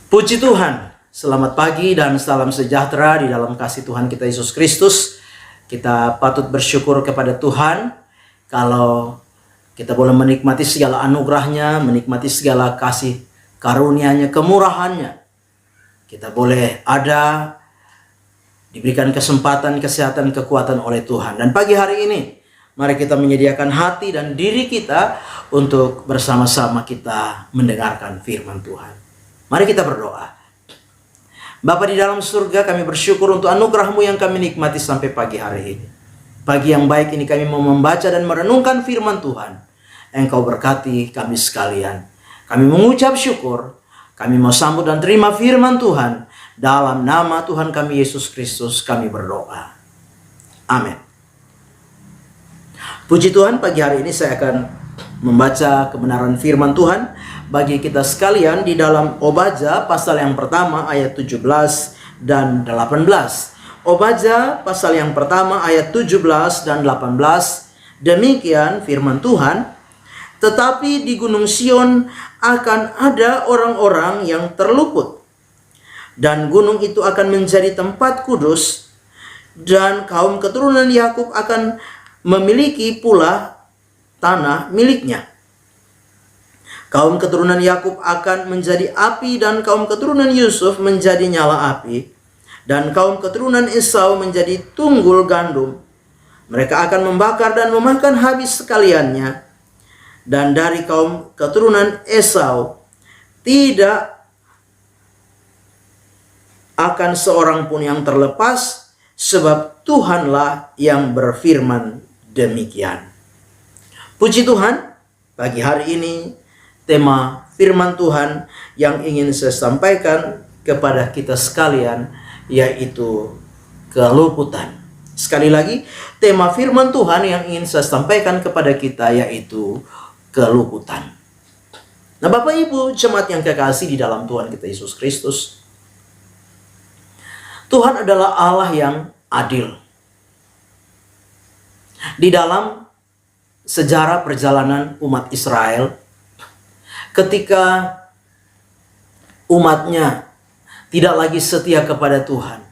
Puji Tuhan, selamat pagi dan salam sejahtera di dalam kasih Tuhan kita Yesus Kristus. Kita patut bersyukur kepada Tuhan kalau kita boleh menikmati segala anugerahnya, menikmati segala kasih karunia-Nya, kemurahan-Nya. Kita boleh ada, diberikan kesempatan, kesehatan, kekuatan oleh Tuhan. Dan pagi hari ini, mari kita menyediakan hati dan diri kita untuk bersama-sama kita mendengarkan firman Tuhan. Mari kita berdoa. Bapa di dalam surga, kami bersyukur untuk anugerah-Mu yang kami nikmati sampai pagi hari ini. Pagi yang baik ini kami mau membaca dan merenungkan firman Tuhan. Engkau berkati kami sekalian. Kami mengucap syukur. Kami mau sambut dan terima firman Tuhan. Dalam nama Tuhan kami Yesus Kristus kami berdoa. Amin. Puji Tuhan, pagi hari ini saya akan membaca kebenaran firman Tuhan bagi kita sekalian di dalam Obadja pasal yang pertama ayat 17 dan 18. Obadja pasal yang pertama ayat 17 dan 18. Demikian firman Tuhan, tetapi di Gunung Sion akan ada orang-orang yang terluput, dan gunung itu akan menjadi tempat kudus, dan kaum keturunan Yakub akan memiliki pula tanah miliknya. Kaum keturunan Yakub akan menjadi api, dan kaum keturunan Yusuf menjadi nyala api, dan kaum keturunan Esau menjadi tunggul gandum. Mereka akan membakar dan memakan habis sekaliannya. Dan dari kaum keturunan Esau tidak akan seorang pun yang terlepas, sebab Tuhanlah yang berfirman demikian. Puji Tuhan, pagi hari ini tema firman Tuhan yang ingin saya sampaikan kepada kita sekalian yaitu keluputan. Sekali lagi, tema firman Tuhan yang ingin saya sampaikan kepada kita yaitu keluputan. Nah, Bapak Ibu jemaat yang kekasih di dalam Tuhan kita Yesus Kristus, Tuhan adalah Allah yang adil. Di dalam sejarah perjalanan umat Israel, ketika umatnya tidak lagi setia kepada Tuhan,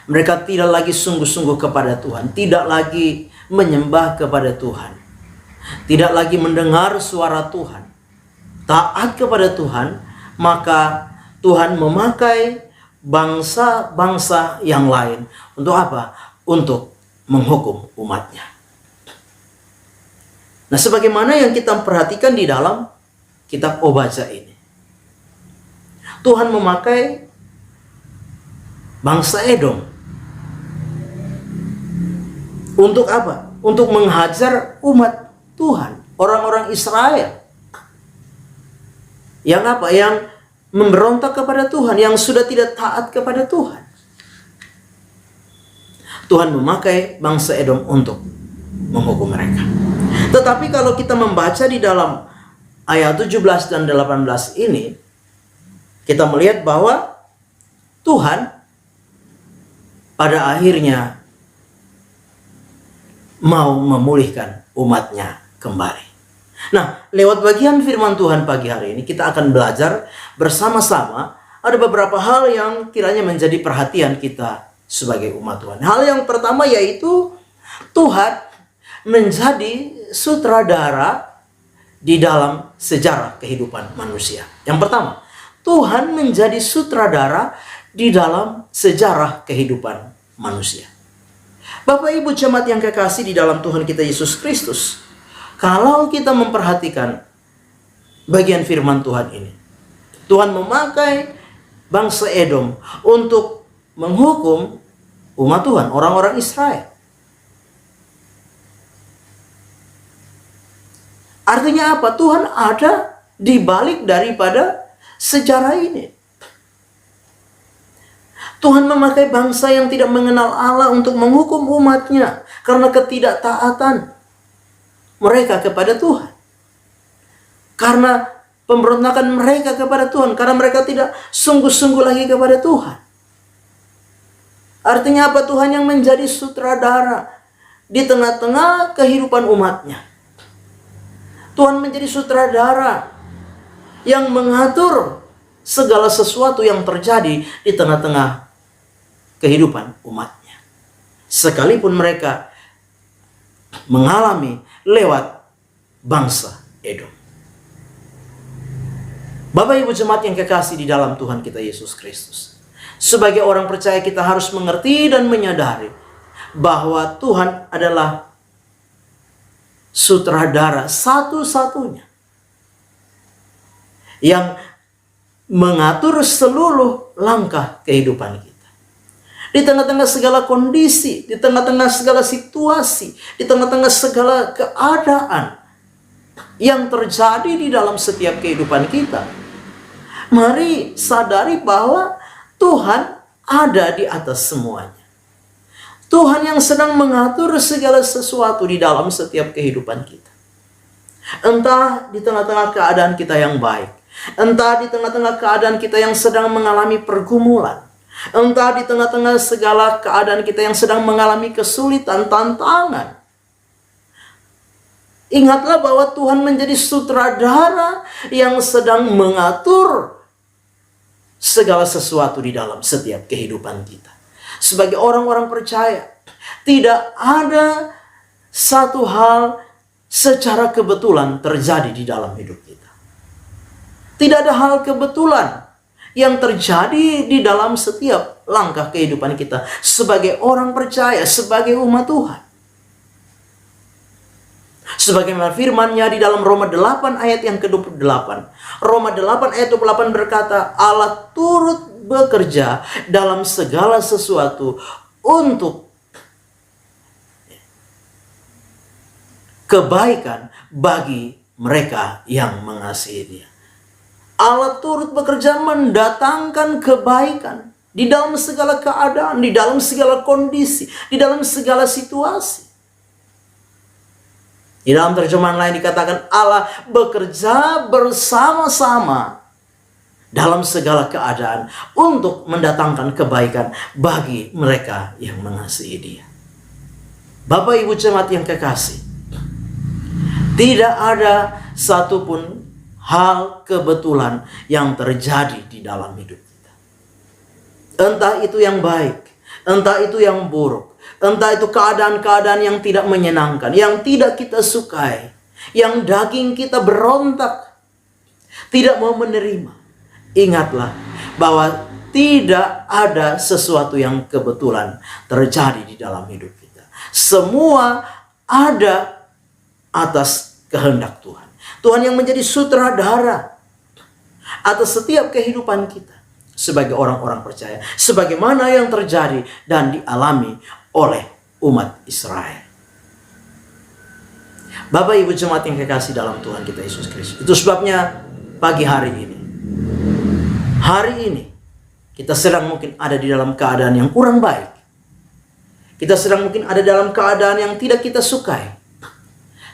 mereka tidak lagi sungguh-sungguh kepada Tuhan, tidak lagi menyembah kepada Tuhan, tidak lagi mendengar suara Tuhan, taat kepada Tuhan, maka Tuhan memakai bangsa-bangsa yang lain. Untuk apa? Untuk menghukum umatnya. Nah, sebagaimana yang kita perhatikan di dalam kitab Obadja ini, Tuhan memakai bangsa Edom untuk apa? Untuk menghajar umat Tuhan, orang-orang Israel yang apa? Yang memberontak kepada Tuhan, yang sudah tidak taat kepada Tuhan. Tuhan memakai bangsa Edom untuk menghukum mereka. Tetapi kalau kita membaca di dalam ayat 17 dan 18 ini, kita melihat bahwa Tuhan pada akhirnya mau memulihkan umatnya kembali. Nah, lewat bagian firman Tuhan pagi hari ini kita akan belajar bersama-sama. Ada beberapa hal yang kiranya menjadi perhatian kita sebagai umat Tuhan. Hal yang pertama yaitu Tuhan menjadi sutradara di dalam sejarah kehidupan manusia. Yang pertama, Tuhan menjadi sutradara di dalam sejarah kehidupan manusia. Bapak Ibu jemaat yang kekasih di dalam Tuhan kita Yesus Kristus, kalau kita memperhatikan bagian firman Tuhan ini, Tuhan memakai bangsa Edom untuk menghukum umat Tuhan, orang-orang Israel. Artinya apa? Tuhan ada di balik daripada sejarah ini. Tuhan memakai bangsa yang tidak mengenal Allah untuk menghukum umatnya karena ketidaktaatan mereka kepada Tuhan. Karena pemberontakan mereka kepada Tuhan, karena mereka tidak sungguh-sungguh lagi kepada Tuhan. Artinya apa? Tuhan yang menjadi sutradara di tengah-tengah kehidupan umatnya. Tuhan menjadi sutradara yang mengatur segala sesuatu yang terjadi di tengah-tengah kehidupan umatnya. Sekalipun mereka mengalami lewat bangsa Edom. Bapak Ibu jemaat yang kekasih di dalam Tuhan kita Yesus Kristus, sebagai orang percaya kita harus mengerti dan menyadari bahwa Tuhan adalah sutradara satu-satunya yang mengatur seluruh langkah kehidupan kita. Di tengah-tengah segala kondisi, di tengah-tengah segala situasi, di tengah-tengah segala keadaan yang terjadi di dalam setiap kehidupan kita, mari sadari bahwa Tuhan ada di atas semuanya. Tuhan yang sedang mengatur segala sesuatu di dalam setiap kehidupan kita. Entah di tengah-tengah keadaan kita yang baik, entah di tengah-tengah keadaan kita yang sedang mengalami pergumulan, entah di tengah-tengah segala keadaan kita yang sedang mengalami kesulitan, tantangan. Ingatlah bahwa Tuhan menjadi sutradara yang sedang mengatur segala sesuatu di dalam setiap kehidupan kita. Sebagai orang-orang percaya, tidak ada satu hal secara kebetulan terjadi di dalam hidup kita. Tidak ada hal kebetulan yang terjadi di dalam setiap langkah kehidupan kita sebagai orang percaya, sebagai umat Tuhan. Sebagaimana firman-Nya di dalam Roma 8 ayat yang ke-28. Roma 8 ayat 28 berkata, Allah turut bekerja dalam segala sesuatu untuk kebaikan bagi mereka yang mengasihi Dia. Allah turut bekerja mendatangkan kebaikan di dalam segala keadaan, di dalam segala kondisi, di dalam segala situasi. Di dalam terjemahan lain dikatakan Allah bekerja bersama-sama dalam segala keadaan untuk mendatangkan kebaikan bagi mereka yang mengasihi Dia. Bapak Ibu jemaat yang kekasih, tidak ada satupun hal kebetulan yang terjadi di dalam hidup kita. Entah itu yang baik, entah itu yang buruk, entah itu keadaan-keadaan yang tidak menyenangkan, yang tidak kita sukai, yang daging kita berontak, tidak mau menerima. Ingatlah bahwa tidak ada sesuatu yang kebetulan terjadi di dalam hidup kita. Semua ada atas kehendak Tuhan. Tuhan yang menjadi sutradara atas setiap kehidupan kita sebagai orang-orang percaya, sebagaimana yang terjadi dan dialami oleh umat Israel. Bapak Ibu jemaat yang kekasih dalam Tuhan kita Yesus Kristus, itu sebabnya pagi hari ini kita sedang mungkin ada di dalam keadaan yang kurang baik. Kita sedang mungkin ada dalam keadaan yang tidak kita sukai.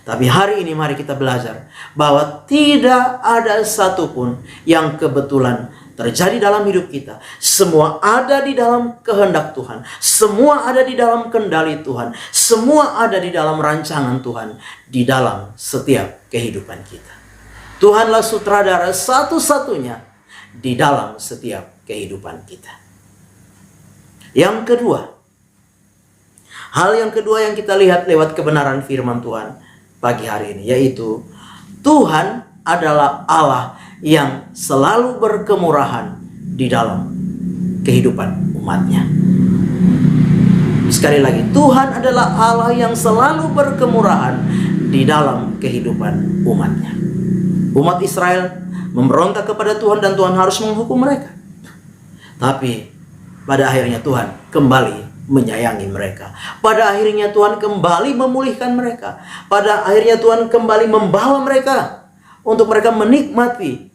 Tapi hari ini mari kita belajar bahwa tidak ada satupun yang kebetulan terjadi dalam hidup kita. Semua ada di dalam kehendak Tuhan. Semua ada di dalam kendali Tuhan. Semua ada di dalam rancangan Tuhan di dalam setiap kehidupan kita. Tuhanlah sutradara satu-satunya di dalam setiap kehidupan kita. Yang kedua, hal yang kedua yang kita lihat lewat kebenaran firman Tuhan pagi hari ini, yaitu Tuhan adalah Allah yang selalu berkemurahan di dalam kehidupan umatnya. Sekali lagi, Tuhan adalah Allah yang selalu berkemurahan di dalam kehidupan umatnya. Umat Israel memberontak kepada Tuhan dan Tuhan harus menghukum mereka. Tapi pada akhirnya Tuhan kembali menyayangi mereka. Pada akhirnya Tuhan kembali memulihkan mereka. Pada akhirnya Tuhan kembali membawa mereka untuk mereka menikmati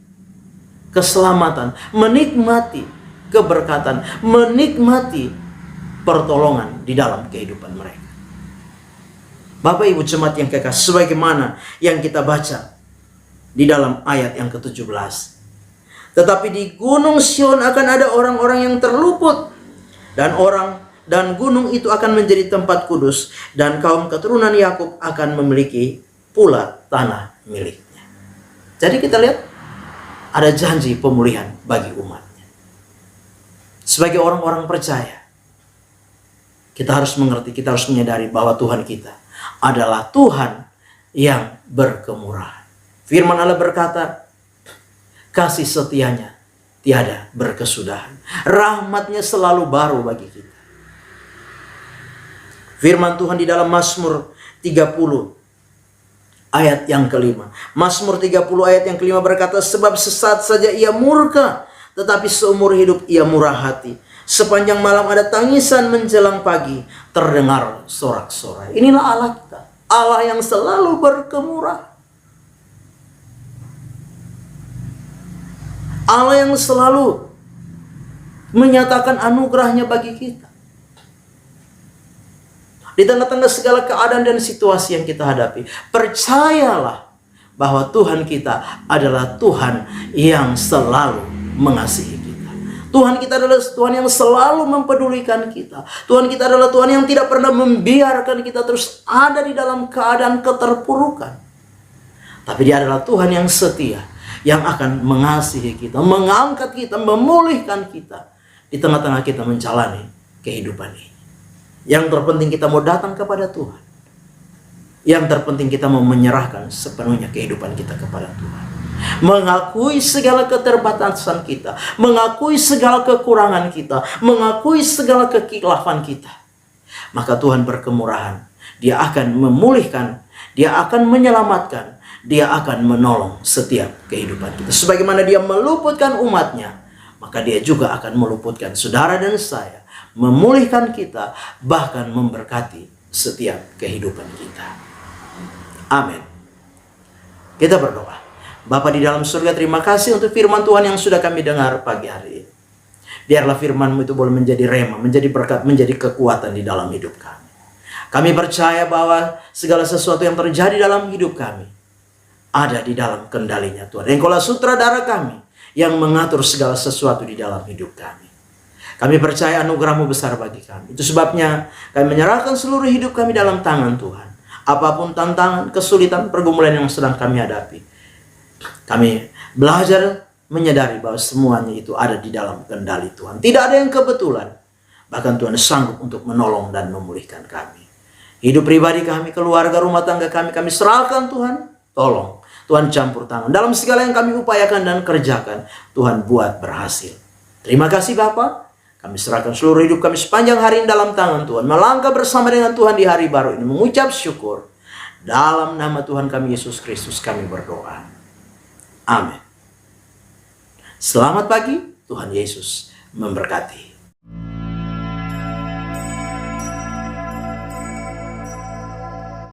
keselamatan, menikmati keberkatan, menikmati pertolongan di dalam kehidupan mereka. Bapak Ibu jemaat yang kekasih, sebagaimana yang kita baca di dalam ayat yang ke-17. Tetapi di gunung Sion akan ada orang-orang yang terluput, dan gunung itu akan menjadi tempat kudus, dan kaum keturunan Yakub akan memiliki pula tanah miliknya. Jadi kita lihat ada janji pemulihan bagi umatnya. Sebagai orang-orang percaya, kita harus mengerti, kita harus menyadari bahwa Tuhan kita adalah Tuhan yang berkemurahan. Firman Allah berkata, kasih setianya tiada berkesudahan. Rahmatnya selalu baru bagi kita. Firman Tuhan di dalam Mazmur 30 ayat yang kelima. Mazmur 30 ayat yang kelima berkata, sebab sesaat saja ia murka, tetapi seumur hidup ia murah hati. Sepanjang malam ada tangisan, menjelang pagi terdengar sorak-sorai. Inilah Allah kita, Allah yang selalu berkemurahan, Allah yang selalu menyatakan anugerahnya bagi kita. Di tengah-tengah segala keadaan dan situasi yang kita hadapi, percayalah bahwa Tuhan kita adalah Tuhan yang selalu mengasihi kita. Tuhan kita adalah Tuhan yang selalu mempedulikan kita. Tuhan kita adalah Tuhan yang tidak pernah membiarkan kita terus ada di dalam keadaan keterpurukan. Tapi Dia adalah Tuhan yang setia, yang akan mengasihi kita, mengangkat kita, memulihkan kita di tengah-tengah kita menjalani kehidupan ini. Yang terpenting kita mau datang kepada Tuhan. Yang terpenting kita mau menyerahkan sepenuhnya kehidupan kita kepada Tuhan. Mengakui segala keterbatasan kita, mengakui segala kekurangan kita, mengakui segala kekhilafan kita. Maka Tuhan berkemurahan. Dia akan memulihkan, Dia akan menyelamatkan, Dia akan menolong setiap kehidupan kita. Sebagaimana Dia meluputkan umatnya, maka Dia juga akan meluputkan saudara dan saya, memulihkan kita, bahkan memberkati setiap kehidupan kita. Amin. Kita berdoa. Bapa di dalam surga, terima kasih untuk firman Tuhan yang sudah kami dengar pagi hari ini. Biarlah firman-Mu itu boleh menjadi rema, menjadi berkat, menjadi kekuatan di dalam hidup kami. Kami percaya bahwa segala sesuatu yang terjadi dalam hidup kami ada di dalam kendalinya Tuhan. Engkaulah sutradara kami yang mengatur segala sesuatu di dalam hidup kami. Kami percaya anugerah-Mu besar bagi kami. Itu sebabnya kami menyerahkan seluruh hidup kami dalam tangan Tuhan. Apapun tantangan, kesulitan, pergumulan yang sedang kami hadapi, kami belajar menyadari bahwa semuanya itu ada di dalam kendali Tuhan. Tidak ada yang kebetulan. Bahkan Tuhan sanggup untuk menolong dan memulihkan kami. Hidup pribadi kami, keluarga, rumah tangga kami serahkan Tuhan. Tolong Tuhan campur tangan. Dalam segala yang kami upayakan dan kerjakan, Tuhan buat berhasil. Terima kasih Bapa. Kami serahkan seluruh hidup kami sepanjang hari ini dalam tangan Tuhan. Melangkah bersama dengan Tuhan di hari baru ini. Mengucap syukur. Dalam nama Tuhan kami Yesus Kristus kami berdoa. Amin. Selamat pagi. Tuhan Yesus memberkati.